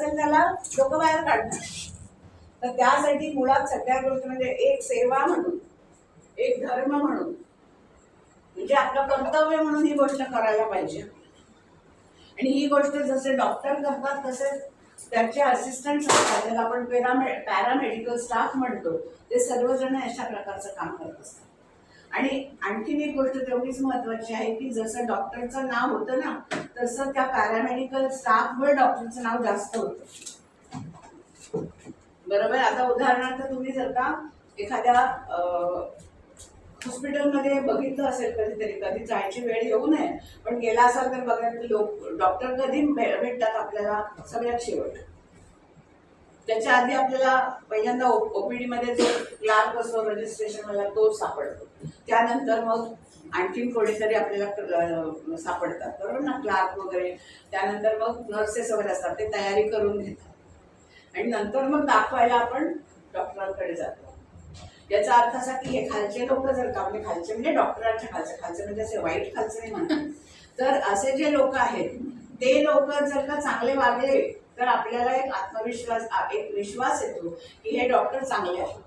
असेल त्याला लोक बाहेर काढणार. तर त्यासाठी मुळात सगळ्या गोष्टी म्हणजे एक सेवा म्हणून, एक धर्म म्हणून, म्हणजे आपलं कर्तव्य म्हणून ही गोष्ट करायला पाहिजे. आणि ही गोष्ट जसे डॉक्टर करतात तसे त्यांचे असिस्टंट असतात, त्याला आपण पॅरामेडिकल स्टाफ म्हणतो, ते सर्वजण अशा प्रकारचं काम करत असतात. आणि आणखीन एक गोष्ट तेवढीच महत्वाची आहे की जसं डॉक्टरचं नाव होतं ना, तसं त्या पॅरामेडिकल स्टाफवर डॉक्टरचं नाव जास्त होतं. बरोबर. आता उदाहरणार्थ तुम्ही जर का एखाद्या हॉस्पिटलमध्ये बघितलं असेल कधीतरी, कधी जायची वेळ येऊ नये, पण गेला असाल तर बघा की लोक डॉक्टर कधी भेटतात आपल्याला, सगळ्यात शेवट. त्याच्या आधी आपल्याला पहिल्यांदा ओपीडी मध्ये जो क्लार्क असतो रजिस्ट्रेशन वाला तो सापडतो, त्यानंतर मग आणखीन कोणीतरी आपल्याला सापडतात, बरोबर ना, क्लार्क वगैरे. त्यानंतर मग नर्सेस वगैरे असतात, ते तयारी करून घेतात आणि नंतर मग दाखवायला आपण डॉक्टरांकडे जातो. याचा अर्थ असा की हे खालचे लोक जर का, म्हणजे खालचे म्हणजे डॉक्टरांच्या खालचे म्हणजे असे वाईट खालचे नाही म्हणतात, तर असे जे लोक आहेत ते लोक जर का चांगले वागले तर आपल्याला एक आत्मविश्वास, एक विश्वास येतो की हे डॉक्टर चांगले आहेत.